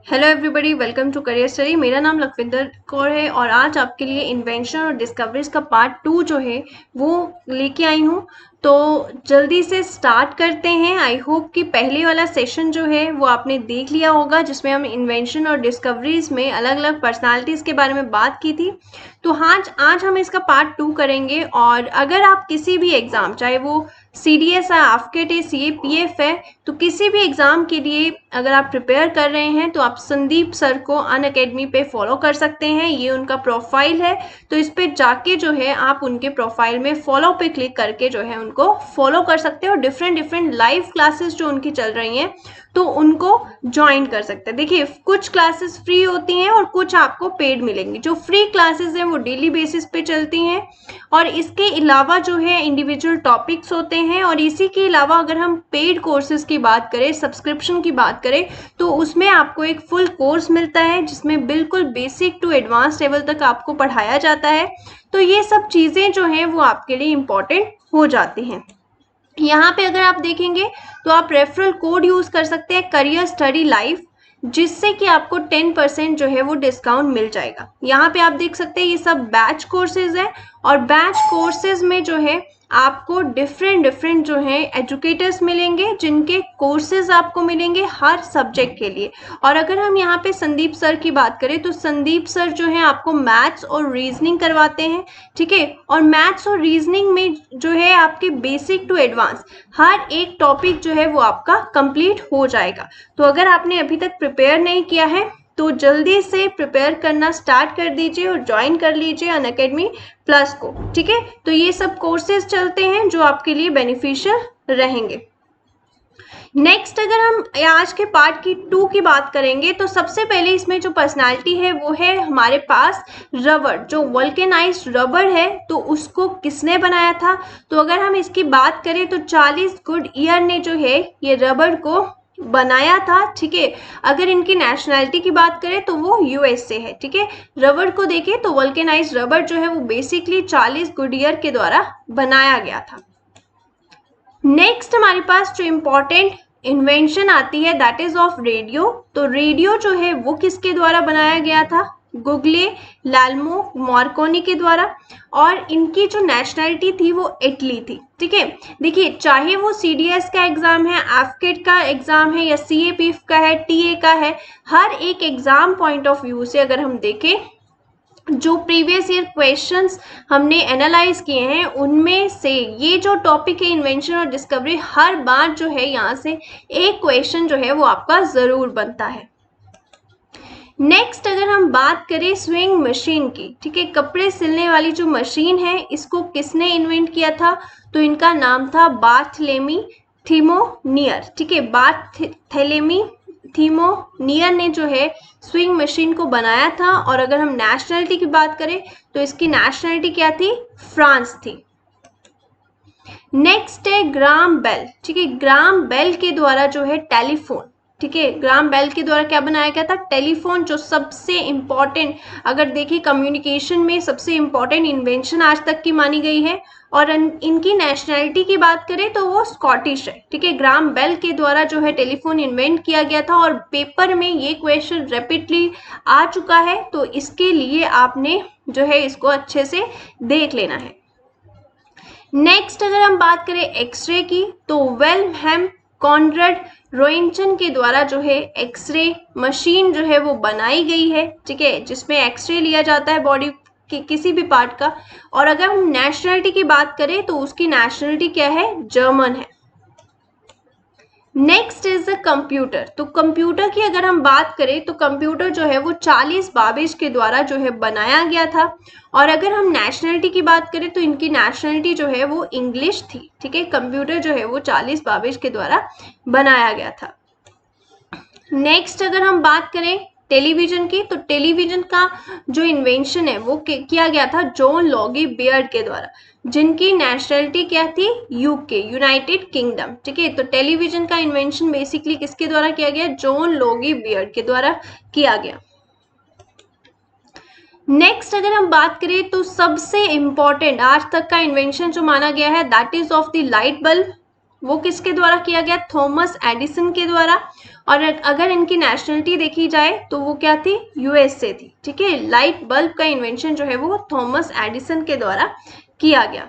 Hello everybody, welcome to career study. मेरा नाम लखविंदर कौर है और आज आपके लिए इन्वेंशन और डिस्कवरीज का पार्ट 2 जो है वो लेके आई हूँ। तो जल्दी से स्टार्ट करते हैं। आई होप कि पहले वाला सेशन जो है वो आपने देख लिया होगा, जिसमें हम इन्वेंशन और डिस्कवरीज में अलग अलग पर्सनालिटीज़ के बारे में बात की थी। तो आज हम इसका पार्ट 2 करेंगे। और अगर आप किसी भी एग्ज़ाम, चाहे वो CDS है, AFCAT है, CA PF है, तो किसी भी एग्ज़ाम के लिए अगर आप प्रिपेयर कर रहे हैं तो आप संदीप सर को अनअकैडमी पे फॉलो कर सकते हैं। ये उनका प्रोफाइल है, तो इस पे जाके जो है आप उनके प्रोफाइल में फॉलो पे क्लिक करके जो है उनको फॉलो कर सकते हैं और डिफरेंट डिफरेंट लाइव क्लासेस जो उनकी चल रही हैं तो उनको ज्वाइन कर सकते हैं। देखिए, कुछ क्लासेस फ्री होती हैं और कुछ आपको पेड मिलेंगी। जो फ्री क्लासेस हैं वो डेली बेसिस पे चलती हैं और इसके अलावा जो है इंडिविजुअल टॉपिक्स होते हैं। और इसी के अलावा अगर हम पेड कोर्सेज की बात करें, सब्सक्रिप्शन की बात करें, तो उसमें आपको एक फुल कोर्स मिलता है जिसमें बिल्कुल बेसिक टू एडवांस लेवल तक आपको पढ़ाया जाता है। तो ये सब चीज़ें जो हैं वो आपके लिए इम्पॉर्टेंट हो जाती हैं। यहाँ पे अगर आप देखेंगे तो आप रेफरल कोड यूज़ कर सकते हैं करियर स्टडी लाइव, जिससे कि आपको 10% जो है वो डिस्काउंट मिल जाएगा। यहाँ पे आप देख सकते हैं ये सब बैच कोर्सेज है और बैच कोर्सेज में जो है आपको डिफरेंट डिफरेंट जो है एजुकेटर्स मिलेंगे, जिनके कोर्सेज आपको मिलेंगे हर सब्जेक्ट के लिए। और अगर हम यहाँ पे संदीप सर की बात करें तो संदीप सर जो है आपको मैथ्स और रीजनिंग करवाते हैं, ठीक है। और मैथ्स और रीजनिंग में जो है आपके बेसिक टू एडवांस हर एक टॉपिक जो है वो आपका कंप्लीट हो जाएगा। तो अगर आपने अभी तक प्रिपेयर नहीं किया है तो जल्दी से प्रिपेयर करना स्टार्ट कर दीजिए और ज्वाइन कर लीजिए अनअकैडमी प्लस को, ठीक है। तो ये सब कोर्सेज चलते हैं जो आपके लिए बेनिफिशियल रहेंगे। नेक्स्ट अगर हम आज के पार्ट की 2 की बात करेंगे तो सबसे पहले इसमें जो पर्सनालिटी है वो है हमारे पास रबर। जो वल्केनाइज्ड रबर है तो उसको किसने बनाया था? तो अगर हम इसकी बात करें तो चार्ल्स गुडईयर ने जो है ये रबर को बनाया था, ठीक है। अगर इनकी नेशनैलिटी की बात करें तो वो US से है, ठीक है। रबर को देखें तो वल्केनाइज्ड रबर जो है वो बेसिकली चार्ल्स गुडईयर के द्वारा बनाया गया था। नेक्स्ट हमारे पास जो इम्पोर्टेंट इन्वेंशन आती है दैट इज ऑफ रेडियो। तो रेडियो जो है वो किसके द्वारा बनाया गया था? गुगले लाल्मो मार्कोनी के द्वारा। और इनकी जो नेशनैलिटी थी वो इटली थी, ठीक है। देखिए, चाहे वो CDS का एग्जाम है, AFCAT का एग्जाम है या CAPF का है, TA का है, हर एक एग्जाम पॉइंट ऑफ व्यू से अगर हम देखें जो प्रीवियस ईयर क्वेश्चंस हमने एनालाइज किए हैं उनमें से ये जो टॉपिक है इन्वेंशन और डिस्कवरी, हर बार जो है यहाँ से एक क्वेश्चन जो है वो आपका ज़रूर बनता है। नेक्स्ट अगर हम बात करें स्विंग मशीन की, ठीक है, कपड़े सिलने वाली जो मशीन है इसको किसने इन्वेंट किया था? तो इनका नाम था बार्थलेमी थीमोनियर, ठीक है। बार्थलेमी थीमोनियर ने जो है स्विंग मशीन को बनाया था। और अगर हम नेशनैलिटी की बात करें तो इसकी नेशनैलिटी क्या थी? फ्रांस थी। नेक्स्ट है ग्राम बेल, ठीक है। ग्राम बेल के द्वारा जो है टेलीफोन, ठीक है, ग्राम बेल के द्वारा क्या बनाया गया था? टेलीफोन, जो सबसे इम्पॉर्टेंट, अगर देखिए कम्युनिकेशन में सबसे इम्पॉर्टेंट इन्वेंशन आज तक की मानी गई है। और इनकी नेशनैलिटी की बात करें तो वो स्कॉटिश है, ठीक है। ग्राम बेल के द्वारा जो है टेलीफोन इन्वेंट किया गया था और पेपर में ये क्वेश्चन रैपिडली आ चुका है, तो इसके लिए आपने जो है इसको अच्छे से देख लेना है। नेक्स्ट अगर हम बात करें एक्सरे की तो विल्हेल्म कॉनराड रोएंटन के द्वारा जो है एक्सरे मशीन जो है वो बनाई गई है, ठीक है, जिसमें एक्सरे लिया जाता है बॉडी के किसी भी पार्ट का। और अगर हम नेशनैलिटी की बात करें तो उसकी नेशनैलिटी क्या है? जर्मन है। Next is the computer. तो कंप्यूटर की अगर हम बात करें तो कंप्यूटर जो है वो चार्ल्स बाबेज के द्वारा जो है बनाया गया था। और अगर हम नेशनैलिटी की बात करें तो इनकी नेशनैलिटी जो है वो इंग्लिश थी, ठीक है। कंप्यूटर जो है वो चार्ल्स बाबेज के द्वारा बनाया गया था। नेक्स्ट अगर हम बात करें टेलीविजन की तो टेलीविजन का जो इन्वेंशन है वो किया गया था जॉन लॉगी बियर्ड के द्वारा, जिनकी नेशनैलिटी क्या थी? UK, यूनाइटेड किंगडम, ठीक है। तो टेलीविजन का इन्वेंशन बेसिकली किसके द्वारा किया गया? जॉन लॉगी बियर्ड के द्वारा किया गया। नेक्स्ट अगर हम बात करें तो सबसे इम्पॉर्टेंट आज तक का इन्वेंशन जो माना गया है that is of the light bulb. वो किसके द्वारा किया गया? थॉमस एडिसन के द्वारा। और अगर इनकी नेशनलिटी देखी जाए तो वो क्या थी? यूएस से थी। ठीक है, लाइट बल्ब का इन्वेंशन जो है वो थॉमस एडिसन के द्वारा किया गया।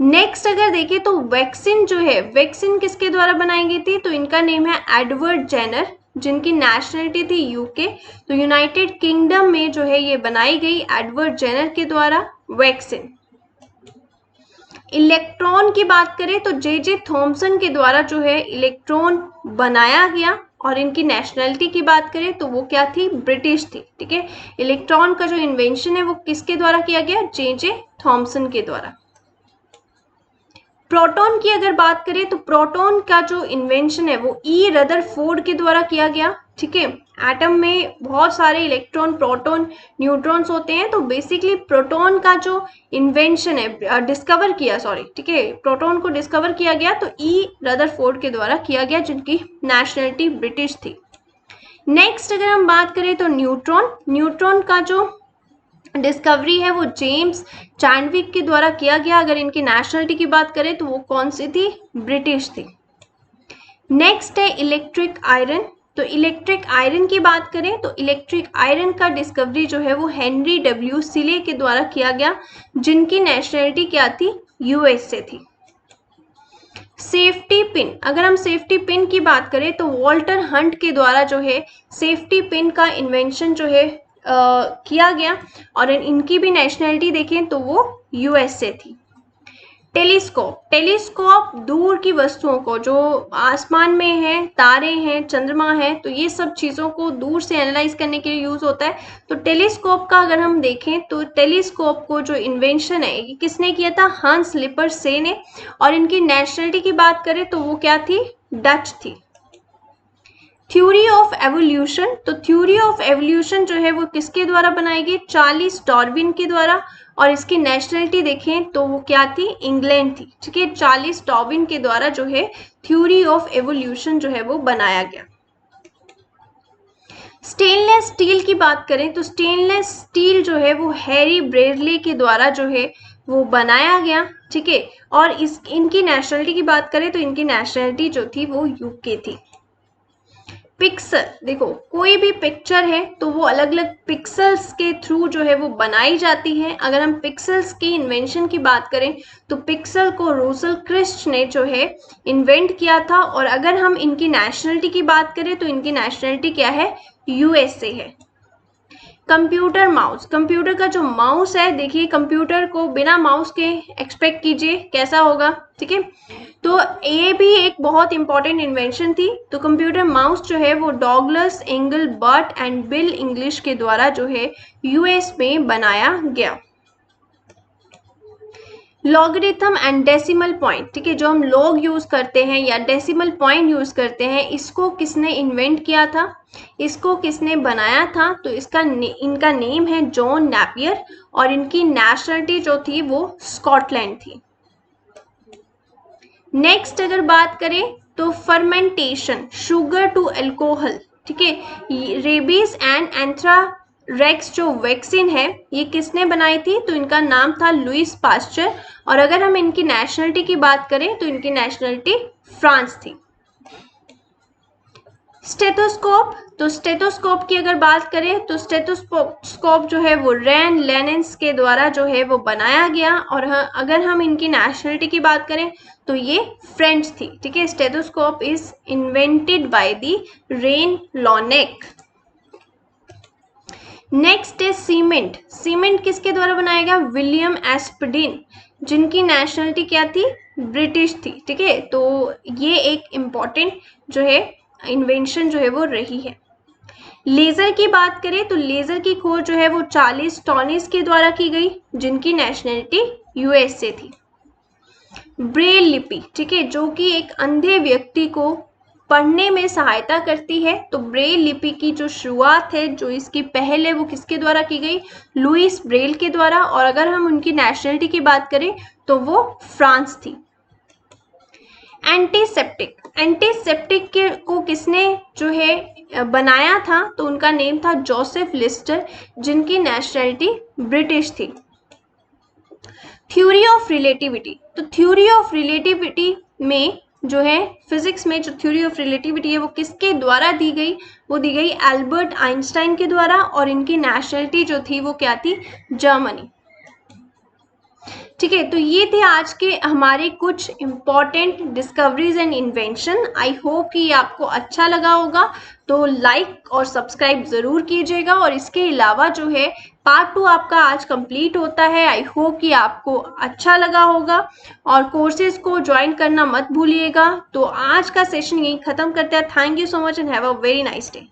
नेक्स्ट अगर देखें तो वैक्सीन जो है, वैक्सीन किसके द्वारा बनाई गई थी? तो इनका नेम है एडवर्ड जेनर, जिनकी नेशनलिटी थी यूके। तो यूनाइटेड किंगडम में जो है ये बनाई गई एडवर्ड जेनर के द्वारा वैक्सीन। इलेक्ट्रॉन की बात करें तो जे थॉमसन के द्वारा जो है इलेक्ट्रॉन बनाया गया। और इनकी नेशनलिटी की बात करें तो वो क्या थी? ब्रिटिश थी। ठीक है, इलेक्ट्रॉन का जो इन्वेंशन है वो किसके द्वारा किया गया? जे थॉमसन के द्वारा। प्रोटॉन की अगर बात करें तो प्रोटॉन का जो इन्वेंशन है वो ई रदरफोर्ड के द्वारा किया गया। ठीक है, एटम में बहुत सारे इलेक्ट्रॉन, प्रोटॉन, न्यूट्रॉन्स होते हैं। तो बेसिकली प्रोटॉन का जो इन्वेंशन है, डिस्कवर किया, सॉरी, ठीक है, प्रोटॉन को डिस्कवर किया गया तो ई रदरफोर्ड के द्वारा किया गया, जिनकी नेशनलिटी ब्रिटिश थी। नेक्स्ट अगर हम बात करें तो न्यूट्रॉन, न्यूट्रॉन का जो डिस्कवरी है वो जेम्स चैडविक के द्वारा किया गया। अगर इनकी नेशनलिटी की बात करें तो वो कौन सी थी? ब्रिटिश थी। नेक्स्ट है इलेक्ट्रिक आयरन। तो इलेक्ट्रिक आयरन की बात करें तो इलेक्ट्रिक आयरन का डिस्कवरी जो है वो हेनरी डब्ल्यू सिले के द्वारा किया गया, जिनकी नेशनलिटी क्या थी? यूएस से थी। सेफ्टी पिन, अगर हम सेफ्टी पिन की बात करें तो वॉल्टर हंट के द्वारा जो है सेफ्टी पिन का इन्वेंशन जो है किया गया। और इनकी भी नेशनलिटी देखें तो वो यूएस से थी। टेलीस्कोप, टेलीस्कोप दूर की वस्तुओं को, जो आसमान में है, तारे हैं, चंद्रमा है, तो ये सब चीज़ों को दूर से एनालाइज करने के लिए यूज़ होता है। तो टेलीस्कोप का अगर हम देखें तो टेलीस्कोप को जो इन्वेंशन है ये किसने किया था? हंस लिपर से ने। और इनकी नेशनलिटी की बात करें तो वो क्या थी? डच थी। थ्योरी ऑफ एवोल्यूशन, तो थ्योरी ऑफ एवोल्यूशन जो है वो किसके द्वारा बनाई गई? चार्ल्स डार्विन के द्वारा। और इसकी नेशनलिटी देखें तो वो क्या थी? इंग्लैंड थी। ठीक है, चार्ल्स डार्विन के द्वारा जो है थ्योरी ऑफ एवोल्यूशन जो है वो बनाया गया। स्टेनलेस स्टील की बात करें तो स्टेनलेस स्टील जो है वो हैरी ब्रेडले के द्वारा जो है वो बनाया गया। ठीक है, और इनकी नेशनलिटी की बात करें तो इनकी नेशनलिटी जो थी वो यूके थी। पिक्सल, देखो कोई भी पिक्चर है तो वो अलग अलग पिक्सल्स के थ्रू जो है वो बनाई जाती है। अगर हम पिक्सल्स की इन्वेंशन की बात करें तो पिक्सल को रोजल क्रिस्ट ने जो है इन्वेंट किया था। और अगर हम इनकी नेशनलिटी की बात करें तो इनकी नेशनलिटी क्या है? यूएस से है। कंप्यूटर माउस, कंप्यूटर का जो माउस है, देखिए कंप्यूटर को बिना माउस के एक्सपेक्ट कीजिए कैसा होगा। ठीक है, तो ये भी एक बहुत इंपॉर्टेंट इन्वेंशन थी। तो कंप्यूटर माउस जो है वो Douglas Engelbart and bill English के द्वारा जो है यूएस में बनाया गया। लॉगरिथम एंड डेसिमल पॉइंट, ठीक है, जो हम लॉग यूज करते हैं या डेसिमल पॉइंट यूज करते हैं, इसको किसने इन्वेंट किया था? इसको किसने बनाया था? तो इनका नेम है जॉन नेपियर। और इनकी नेशनलिटी जो थी वो स्कॉटलैंड थी। नेक्स्ट अगर बात करें तो फर्मेंटेशन, शुगर टू अल्कोहल। ठीक है, रेबीज एंड एंथ्रारेक्स जो वैक्सीन है ये किसने बनाई थी? तो इनका नाम था लुइस पास्चर। और अगर हम इनकी नेशनलिटी की बात करें तो इनकी नेशनलिटी फ्रांस थी। स्टेथोस्कोप, तो स्टेथोस्कोप की अगर बात करें तो स्टेथोस्कोप जो है वो रैन लेनेंस के द्वारा जो है वो बनाया गया। और अगर हम इनकी नेशनलिटी की बात करें तो ये फ्रेंच थी। ठीक है, stethoscope is invented by the Rene Laennec. Next है सीमेंट, सीमेंट किसके द्वारा बनाया गया? विलियम एस्पडिन, जिनकी नेशनलिटी क्या थी? ब्रिटिश थी। ठीक है, तो ये एक इम्पॉर्टेंट जो है इन्वेंशन जो है वो रही है। लेजर की बात करें तो लेजर की खोज जो है वो चार्ल्स टॉनिस के द्वारा की गई, जिनकी नेशनलिटी यूएस से थी। ब्रेल लिपि, ठीक है, जो कि एक अंधे व्यक्ति को पढ़ने में सहायता करती है। तो ब्रेल लिपि की जो शुरुआत है, जो इसकी पहल है, वो किसके द्वारा की गई? लुइस ब्रेल के द्वारा। और अगर हम उनकी नेशनलिटी की बात करें तो वो फ्रांस थी। एंटीसेप्टिक, एंटीसेप्टिक को किसने जो है बनाया था? तो उनका नेम था जोसेफ लिस्टर, जिनकी नेशनलिटी ब्रिटिश थी। थ्योरी ऑफ रिलेटिविटी, तो थ्योरी ऑफ रिलेटिविटी में जो है, फिजिक्स में जो थ्योरी ऑफ रिलेटिविटी है वो किसके द्वारा दी गई, वो दी गई एल्बर्ट आइंस्टाइन के द्वारा, और इनकी नेशनलिटी जो थी वो क्या थी, जर्मनी। ठीक है, तो ये थे आज के हमारे कुछ important discoveries and invention. I hope कि ये आपको अच्छा लगा होगा, तो लाइक और सब्सक्राइब ज़रूर कीजिएगा। और इसके अलावा जो है पार्ट 2 आपका आज कंप्लीट होता है। आई होप कि आपको अच्छा लगा होगा, और कोर्सेज को ज्वाइन करना मत भूलिएगा। तो आज का सेशन यहीं ख़त्म करते हैं। Thank you so much and have a very nice day.